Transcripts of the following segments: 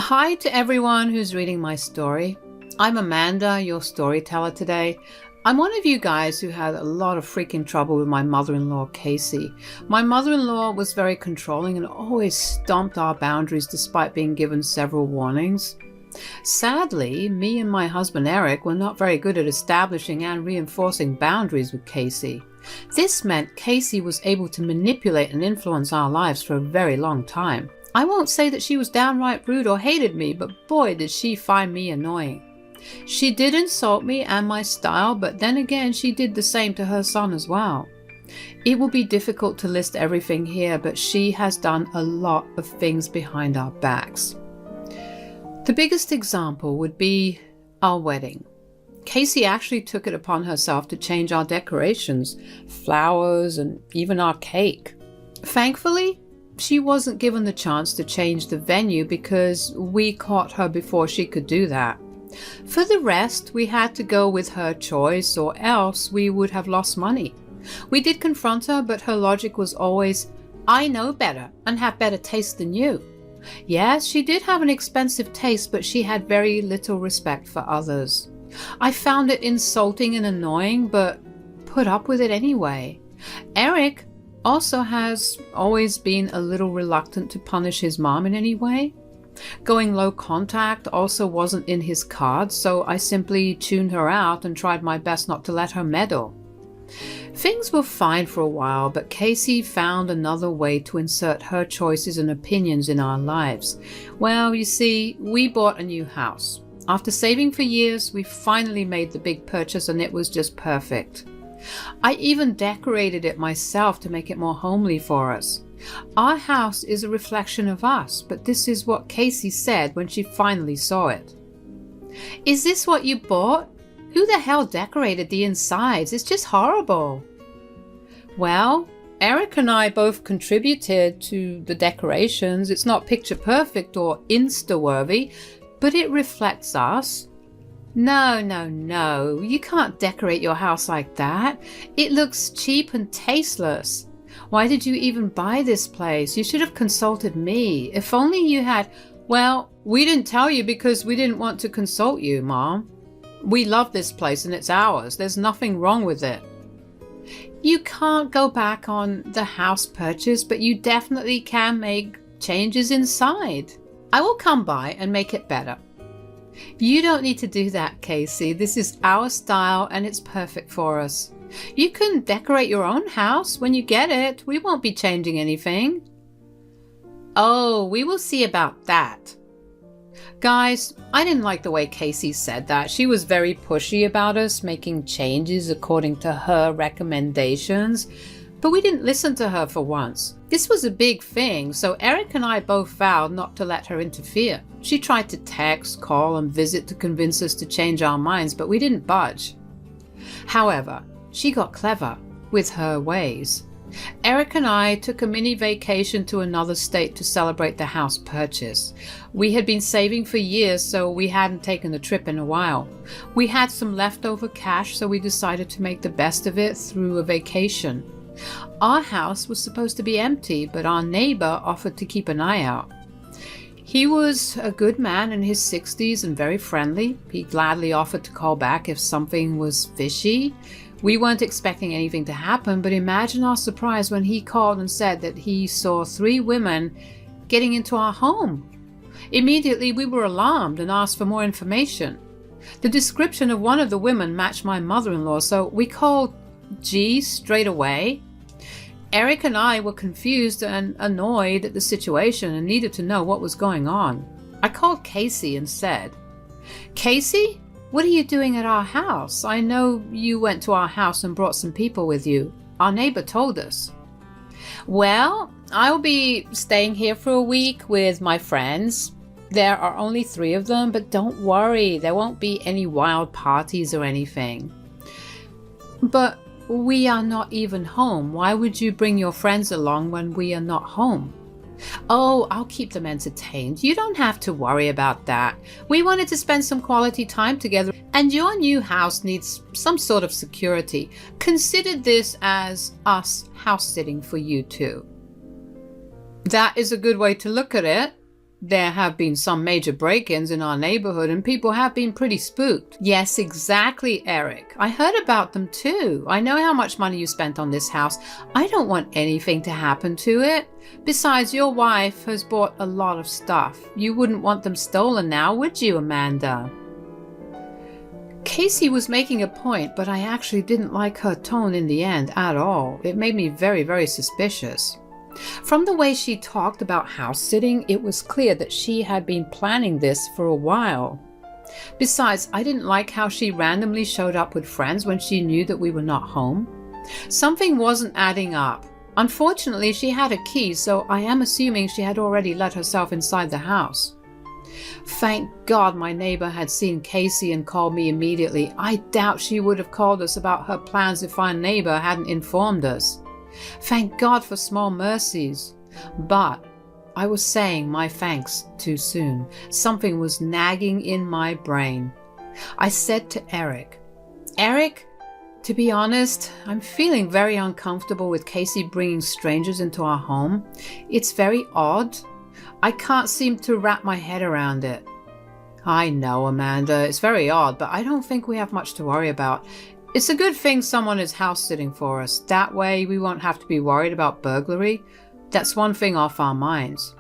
Hi to everyone who's reading my story. I'm Amanda, your storyteller today. I'm one of you guys who had a lot of freaking trouble with my mother-in-law, Casey. My mother-in-law was very controlling and always stomped our boundaries despite being given several warnings. Sadly, me and my husband Eric were not very good at establishing and reinforcing boundaries with Casey. This meant Casey was able to manipulate and influence our lives for a very long time. I won't say that she was downright rude or hated me, but boy did she find me annoying. She did insult me and my style, but then again she did the same to her son as well. It will be difficult to list everything here, but she has done a lot of things behind our backs. The biggest example would be our wedding. Casey actually took it upon herself to change our decorations, flowers, and even our cake. Thankfully, she wasn't given the chance to change the venue because we caught her before she could do that. For the rest, we had to go with her choice or else we would have lost money. We did confront her, but her logic was always, "I know better and have better taste than you." Yes, she did have an expensive taste, but she had very little respect for others. I found it insulting and annoying, but put up with it anyway. Eric also has always been a little reluctant to punish his mom in any way. Going low contact also wasn't in his cards, so I simply tuned her out and tried my best not to let her meddle. Things were fine for a while, but Casey found another way to insert her choices and opinions in our lives. Well, you see, we bought a new house. After saving for years, we finally made the big purchase and it was just perfect. I even decorated it myself to make it more homely for us. Our house is a reflection of us, but this is what Casey said when she finally saw it. "Is this what you bought? Who the hell decorated the insides? It's just horrible." Well, Eric and I both contributed to the decorations. It's not picture perfect or Insta-worthy, but it reflects us. No, you can't decorate your house like that. It looks cheap and tasteless. Why did you even buy this place? You should have consulted me. If only you had... Well, we didn't tell you because we didn't want to consult you, Mom. We love this place and it's ours. There's nothing wrong with it. You can't go back on the house purchase, but you definitely can make changes inside. I will come by and make it better. You don't need to do that, Casey. This is our style and it's perfect for us. You can decorate your own house when you get it. We won't be changing anything. Oh, we will see about that. Guys, I didn't like the way Casey said that. She was very pushy about us making changes according to her recommendations, but we didn't listen to her for once. This was a big thing, so Eric and I both vowed not to let her interfere. She tried to text, call, and visit to convince us to change our minds, but we didn't budge. However, she got clever with her ways. Eric and I took a mini vacation to another state to celebrate the house purchase. We had been saving for years, so we hadn't taken the trip in a while. We had some leftover cash, so we decided to make the best of it through a vacation. Our house was supposed to be empty, but our neighbor offered to keep an eye out. He was a good man in his 60s and very friendly. He gladly offered to call back if something was fishy. We weren't expecting anything to happen, but imagine our surprise when he called and said that he saw 3 women getting into our home. Immediately, we were alarmed and asked for more information. The description of one of the women matched my mother-in-law, so we called G straight away. Eric and I were confused and annoyed at the situation and needed to know what was going on. I called Casey and said, "Casey, what are you doing at our house? I know you went to our house and brought some people with you. Our neighbor told us." "Well, I'll be staying here for a week with my friends. There are only 3 of them, but don't worry, there won't be any wild parties or anything." "But we are not even home. Why would you bring your friends along when we are not home?" "Oh, I'll keep them entertained. You don't have to worry about that. We wanted to spend some quality time together, and your new house needs some sort of security. Consider this as us house sitting for you two." That is a good way to look at it. There have been some major break-ins in our neighborhood and people have been pretty spooked. Yes, exactly, Eric. I heard about them too. I know how much money you spent on this house. I don't want anything to happen to it. Besides, your wife has bought a lot of stuff. You wouldn't want them stolen now, would you, Amanda? Casey was making a point, but I actually didn't like her tone in the end at all. It made me very, very suspicious. From the way she talked about house sitting, it was clear that she had been planning this for a while. Besides, I didn't like how she randomly showed up with friends when she knew that we were not home. Something wasn't adding up. Unfortunately, she had a key, so I am assuming she had already let herself inside the house. Thank God my neighbor had seen Casey and called me immediately. I doubt she would have called us about her plans if our neighbor hadn't informed us. Thank God for small mercies. But I was saying my thanks too soon. Something was nagging in my brain. I said to Eric, to be honest, I'm feeling very uncomfortable with Casey bringing strangers into our home. It's very odd. I can't seem to wrap my head around it. I know, Amanda, it's very odd, but I don't think we have much to worry about. It's a good thing someone is house sitting for us. That way we won't have to be worried about burglary. That's one thing off our minds.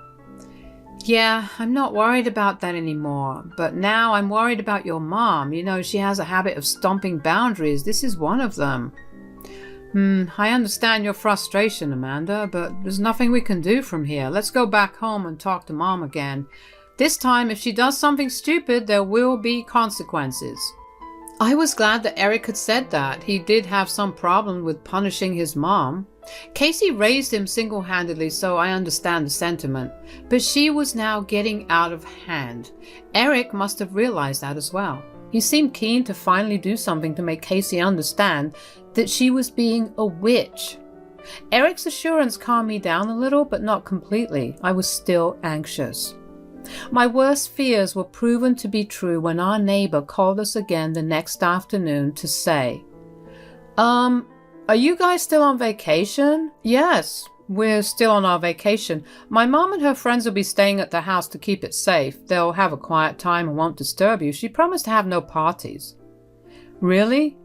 Yeah, I'm not worried about that anymore, but now I'm worried about your mom. You know, she has a habit of stomping boundaries. This is one of them. I understand your frustration, Amanda, but there's nothing we can do from here. Let's go back home and talk to Mom again. This time, if she does something stupid, there will be consequences. I was glad that Eric had said that. He did have some problem with punishing his mom. Casey raised him single-handedly, so I understand the sentiment. But she was now getting out of hand. Eric must have realized that as well. He seemed keen to finally do something to make Casey understand that she was being a witch. Eric's assurance calmed me down a little, but not completely. I was still anxious. My worst fears were proven to be true when our neighbor called us again the next afternoon to say, are you guys still on vacation? Yes, we're still on our vacation. My mom and her friends will be staying at the house to keep it safe. They'll have a quiet time and won't disturb you. She promised to have no parties. Really?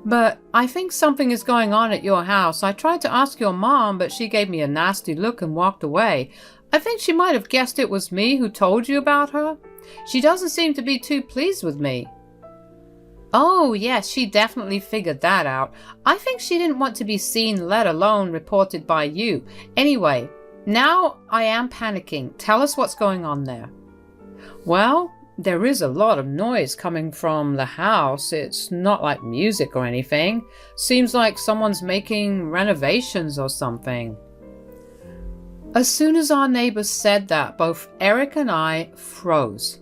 But I think something is going on at your house. I tried to ask your mom, but she gave me a nasty look and walked away. I think she might have guessed it was me who told you about her. She doesn't seem to be too pleased with me. Oh, yes, she definitely figured that out. I think she didn't want to be seen, let alone reported by you. Anyway, now I am panicking. Tell us what's going on there. Well, there is a lot of noise coming from the house. It's not like music or anything. Seems like someone's making renovations or something. As soon as our neighbors said that, both Eric and I froze.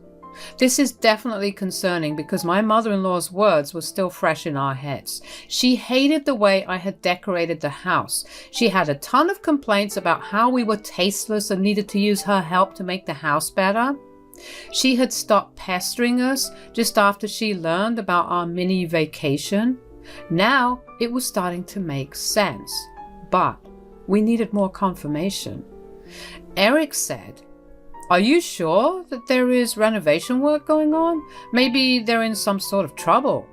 This is definitely concerning because my mother-in-law's words were still fresh in our heads. She hated the way I had decorated the house. She had a ton of complaints about how we were tasteless and needed to use her help to make the house better. She had stopped pestering us just after she learned about our mini vacation. Now it was starting to make sense, but we needed more confirmation. Eric said, "Are you sure that there is renovation work going on? Maybe they're in some sort of trouble."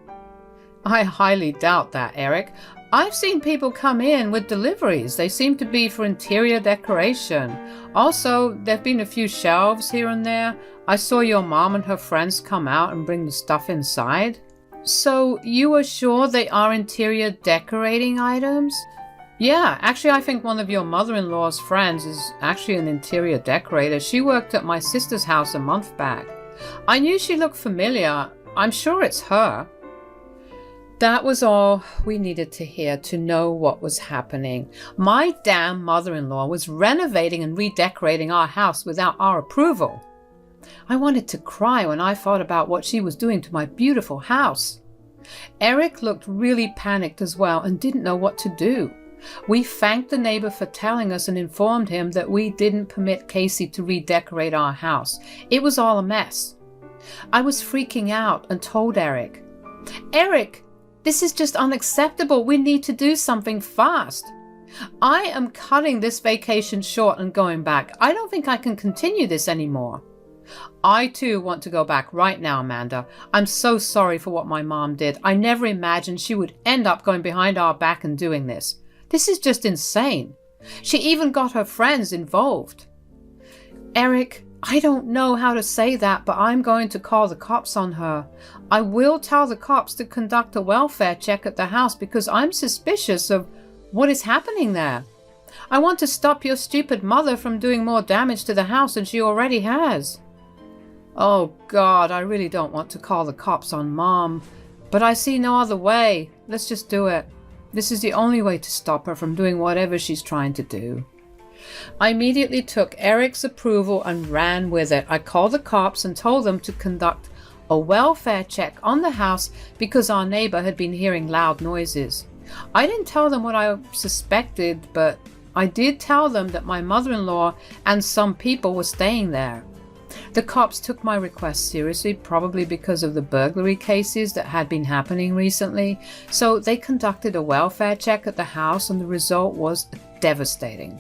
I highly doubt that, Eric. I've seen people come in with deliveries. They seem to be for interior decoration. Also, there've been a few shelves here and there. I saw your mom and her friends come out and bring the stuff inside. So you are sure they are interior decorating items? Yeah, actually I think one of your mother-in-law's friends is actually an interior decorator. She worked at my sister's house a month back. I knew she looked familiar. I'm sure it's her. That was all we needed to hear to know what was happening. My damn mother-in-law was renovating and redecorating our house without our approval. I wanted to cry when I thought about what she was doing to my beautiful house. Eric looked really panicked as well and didn't know what to do. We thanked the neighbor for telling us and informed him that we didn't permit Casey to redecorate our house. It was all a mess. I was freaking out and told Eric, "Eric, this is just unacceptable. We need to do something fast. I am cutting this vacation short and going back. I don't think I can continue this anymore." I too want to go back right now, Amanda. I'm so sorry for what my mom did. I never imagined she would end up going behind our back and doing this. This is just insane. She even got her friends involved. Eric, I don't know how to say that, but I'm going to call the cops on her. I will tell the cops to conduct a welfare check at the house because I'm suspicious of what is happening there. I want to stop your stupid mother from doing more damage to the house than she already has. Oh God, I really don't want to call the cops on Mom, but I see no other way. Let's just do it. This is the only way to stop her from doing whatever she's trying to do. I immediately took Eric's approval and ran with it. I called the cops and told them to conduct a welfare check on the house because our neighbor had been hearing loud noises. I didn't tell them what I suspected, but I did tell them that my mother-in-law and some people were staying there. The cops took my request seriously, probably because of the burglary cases that had been happening recently, so they conducted a welfare check at the house and the result was devastating.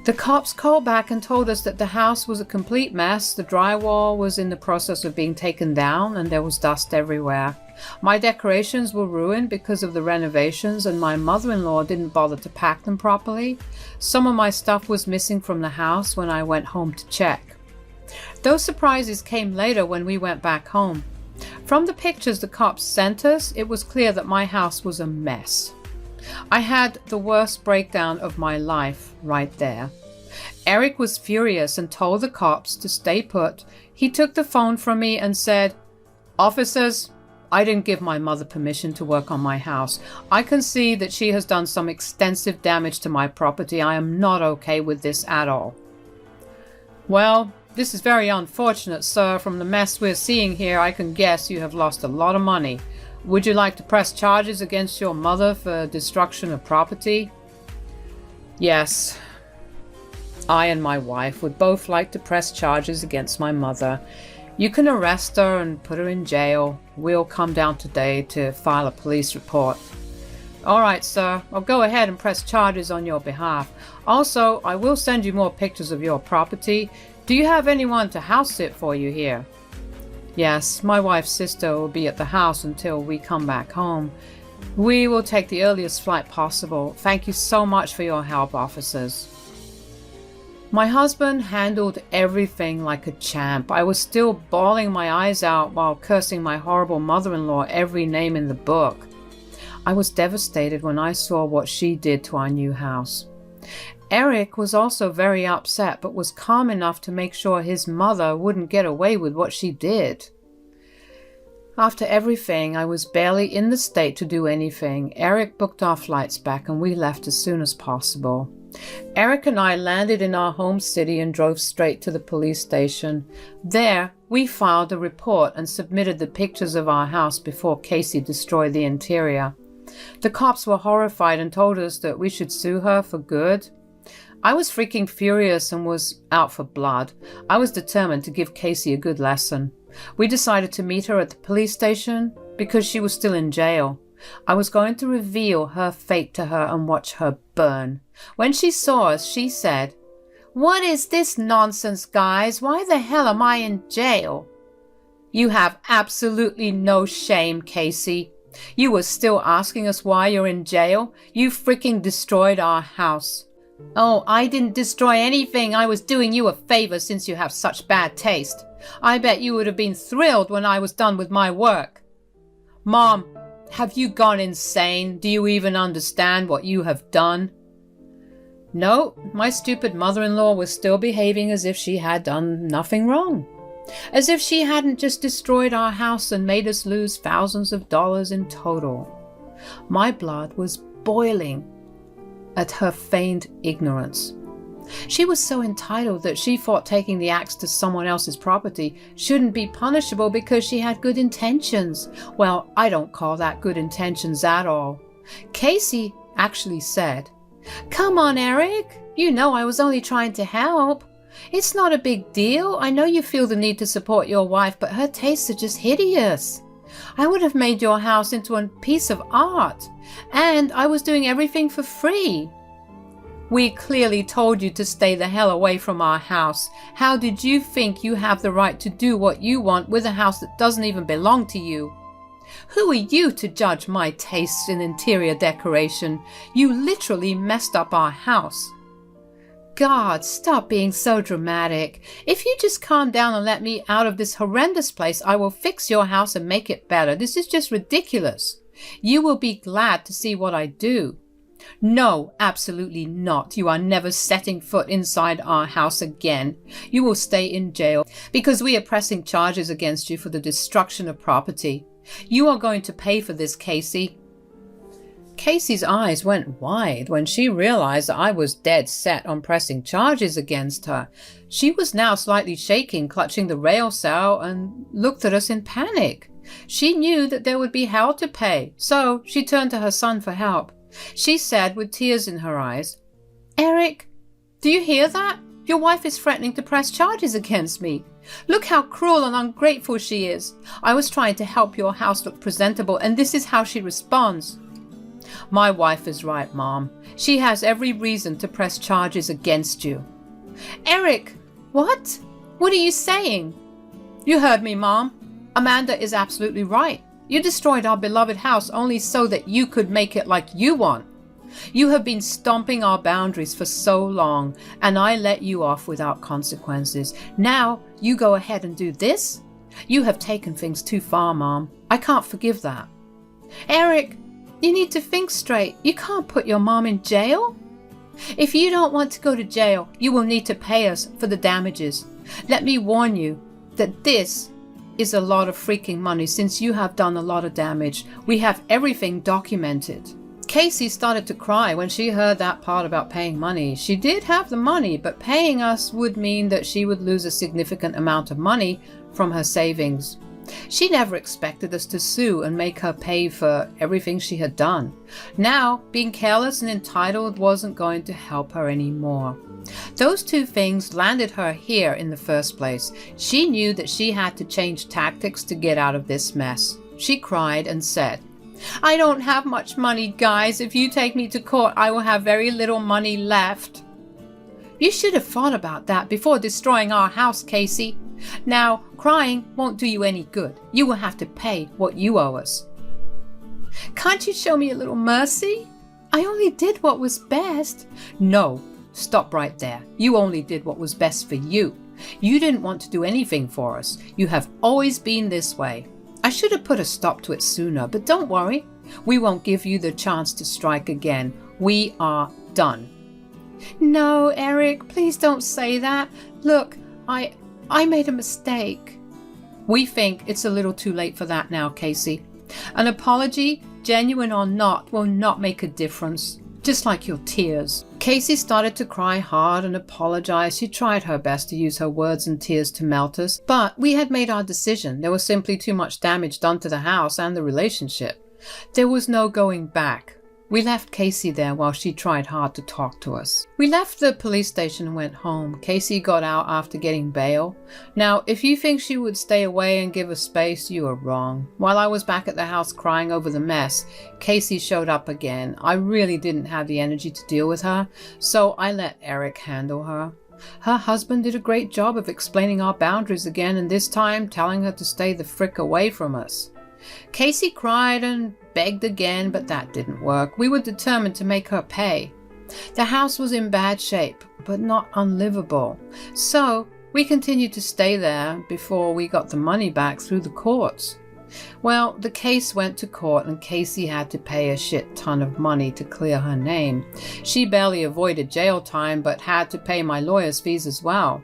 The cops called back and told us that the house was a complete mess. The drywall was in the process of being taken down and there was dust everywhere. My decorations were ruined because of the renovations and my mother-in-law didn't bother to pack them properly. Some of my stuff was missing from the house when I went home to check. Those surprises came later when we went back home. From the pictures the cops sent us, it was clear that my house was a mess. I had the worst breakdown of my life right there. Eric was furious and told the cops to stay put. He took the phone from me and said, "Officers, I didn't give my mother permission to work on my house. I can see that she has done some extensive damage to my property. I am not okay with this at all." "Well, this is very unfortunate, sir. From the mess we're seeing here, I can guess you have lost a lot of money. Would you like to press charges against your mother for destruction of property?" "Yes. I and my wife would both like to press charges against my mother. You can arrest her and put her in jail. We'll come down today to file a police report." "All right, sir. I'll go ahead and press charges on your behalf. Also, I will send you more pictures of your property. Do you have anyone to house sit for you here?" "Yes, my wife's sister will be at the house until we come back home. We will take the earliest flight possible. Thank you so much for your help, officers." My husband handled everything like a champ. I was still bawling my eyes out while cursing my horrible mother-in-law every name in the book. I was devastated when I saw what she did to our new house. Eric was also very upset, but was calm enough to make sure his mother wouldn't get away with what she did. After everything, I was barely in the state to do anything. Eric booked our flights back and we left as soon as possible. Eric and I landed in our home city and drove straight to the police station. There, we filed a report and submitted the pictures of our house before Casey destroyed the interior. The cops were horrified and told us that we should sue her for good. I was freaking furious and was out for blood. I was determined to give Casey a good lesson. We decided to meet her at the police station because she was still in jail. I was going to reveal her fate to her and watch her burn. When she saw us, she said, "What is this nonsense, guys? Why the hell am I in jail?" "You have absolutely no shame, Casey. You were still asking us why you're in jail? You freaking destroyed our house." "Oh, I didn't destroy anything. I was doing you a favor since you have such bad taste. I bet you would have been thrilled when I was done with my work." "Mom, have you gone insane? Do you even understand what you have done?" No, my stupid mother-in-law was still behaving as if she had done nothing wrong. As if she hadn't just destroyed our house and made us lose thousands of dollars in total. My blood was boiling at her feigned ignorance. She was so entitled that she thought taking the axe to someone else's property shouldn't be punishable because she had good intentions. Well, I don't call that good intentions at all. Casey actually said, "Come on, Eric. You know I was only trying to help. It's not a big deal. I know you feel the need to support your wife, but her tastes are just hideous. I would have made your house into a piece of art, and I was doing everything for free." We clearly told you to stay the hell away from our house. How did you think you have the right to do what you want with a house that doesn't even belong to you? Who are you to judge my tastes in interior decoration? You literally messed up our house. God, stop being so dramatic. If you just calm down and let me out of this horrendous place, I will fix your house and make it better. This is just ridiculous. You will be glad to see what I do. No, absolutely not. You are never setting foot inside our house again. You will stay in jail because we are pressing charges against you for the destruction of property. You are going to pay for this, Casey. Casey's eyes went wide when she realized that I was dead set on pressing charges against her. She was now slightly shaking, clutching the rail sail, and looked at us in panic. She knew that there would be hell to pay, so she turned to her son for help. She said with tears in her eyes, "Eric, do you hear that? Your wife is threatening to press charges against me. Look how cruel and ungrateful she is. I was trying to help your house look presentable, and this is how she responds." My wife is right, Mom. She has every reason to press charges against you. Eric, what? What are you saying? You heard me, Mom. Amanda is absolutely right. You destroyed our beloved house only so that you could make it like you want. You have been stomping our boundaries for so long, and I let you off without consequences. Now you go ahead and do this? You have taken things too far, Mom. I can't forgive that. Eric, you need to think straight. You can't put your mom in jail. If you don't want to go to jail, you will need to pay us for the damages. Let me warn you that this is a lot of freaking money since you have done a lot of damage. We have everything documented. Casey started to cry when she heard that part about paying money. She did have the money, but paying us would mean that she would lose a significant amount of money from her savings. She never expected us to sue and make her pay for everything she had done. Now, being careless and entitled wasn't going to help her anymore. Those two things landed her here in the first place. She knew that she had to change tactics to get out of this mess. She cried and said, "I don't have much money, guys. If you take me to court, I will have very little money left." You should have thought about that before destroying our house, Casey. Now, crying won't do you any good. You will have to pay what you owe us. Can't you show me a little mercy? I only did what was best. No, stop right there. You only did what was best for you. You didn't want to do anything for us. You have always been this way. I should have put a stop to it sooner, but don't worry. We won't give you the chance to strike again. We are done. No, Eric, please don't say that. Look, I made a mistake. We think it's a little too late for that now, Casey. An apology, genuine or not, will not make a difference. Just like your tears. Casey started to cry hard and apologize. She tried her best to use her words and tears to melt us, but we had made our decision. There was simply too much damage done to the house and the relationship. There was no going back. We left Casey there while she tried hard to talk to us. We left the police station and went home. Casey got out after getting bail. Now, if you think she would stay away and give us space, you are wrong. While I was back at the house crying over the mess, Casey showed up again. I really didn't have the energy to deal with her, so I let Eric handle her. Her husband did a great job of explaining our boundaries again, and this time telling her to stay the frick away from us. Casey cried and begged again, but that didn't work. We were determined to make her pay. The house was in bad shape, but not unlivable. So we continued to stay there before we got the money back through the courts. Well, the case went to court and Casey had to pay a shit ton of money to clear her name. She barely avoided jail time, but had to pay my lawyer's fees as well.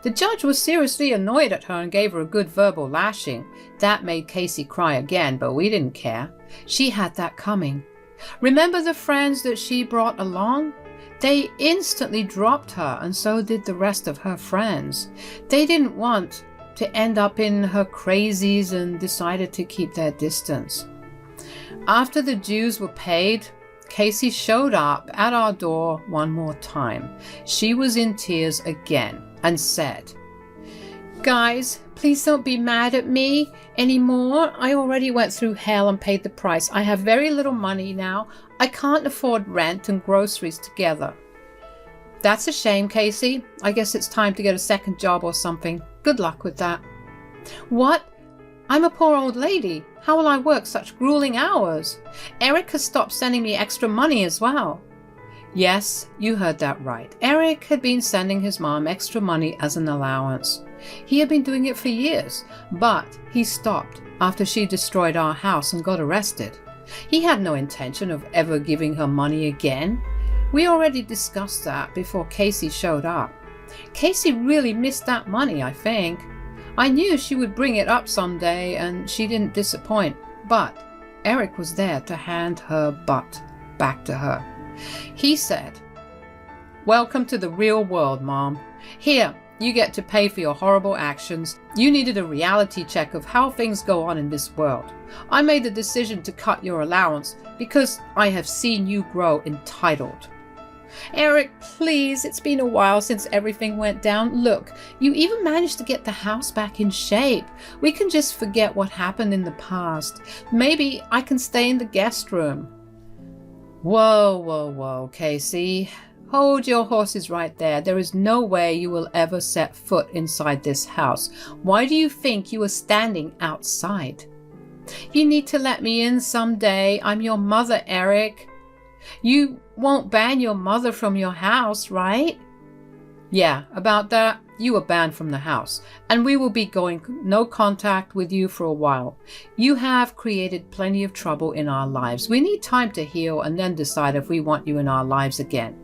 The judge was seriously annoyed at her and gave her a good verbal lashing. That made Casey cry again, but we didn't care. She had that coming. Remember the friends that she brought along? They instantly dropped her, and so did the rest of her friends. They didn't want to end up in her crazies and decided to keep their distance. After the dues were paid, Casey showed up at our door one more time. She was in tears again and said, "Guys, please don't be mad at me anymore. I already went through hell and paid the price. I have very little money now. I can't afford rent and groceries together." That's a shame, Casey. I guess it's time to get a second job or something. Good luck with that. What? I'm a poor old lady. How will I work such grueling hours? Eric has stopped sending me extra money as well. Yes, you heard that right. Eric had been sending his mom extra money as an allowance. He had been doing it for years, but he stopped after she destroyed our house and got arrested. He had no intention of ever giving her money again. We already discussed that before Casey showed up. Casey really missed that money, I think. I knew she would bring it up someday, and she didn't disappoint, but Eric was there to hand her butt back to her. He said, "Welcome to the real world, Mom. Here, you get to pay for your horrible actions. You needed a reality check of how things go on in this world. I made the decision to cut your allowance because I have seen you grow entitled." Eric, please, it's been a while since everything went down. Look, you even managed to get the house back in shape. We can just forget what happened in the past. Maybe I can stay in the guest room. Whoa, Casey. Hold your horses right there. There is no way you will ever set foot inside this house. Why do you think you are standing outside? You need to let me in someday. I'm your mother, Eric. You won't ban your mother from your house, right? Yeah, about that, you are banned from the house, and we will be going no contact with you for a while. You have created plenty of trouble in our lives. We need time to heal and then decide if we want you in our lives again.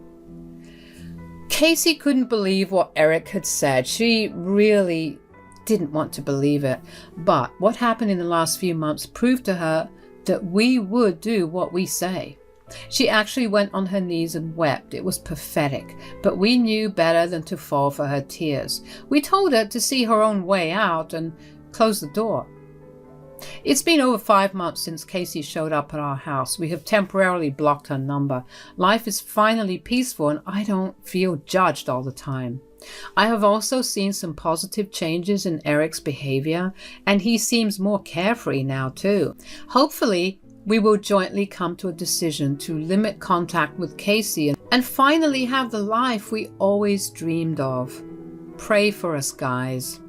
Casey couldn't believe what Eric had said. She really didn't want to believe it. But what happened in the last few months proved to her that we would do what we say. She actually went on her knees and wept. It was pathetic, but we knew better than to fall for her tears. We told her to see her own way out and close the door. It's been over 5 months since Casey showed up at our house. We have temporarily blocked her number. Life is finally peaceful, and I don't feel judged all the time. I have also seen some positive changes in Eric's behavior, and he seems more carefree now too. Hopefully, we will jointly come to a decision to limit contact with Casey and finally have the life we always dreamed of. Pray for us, guys.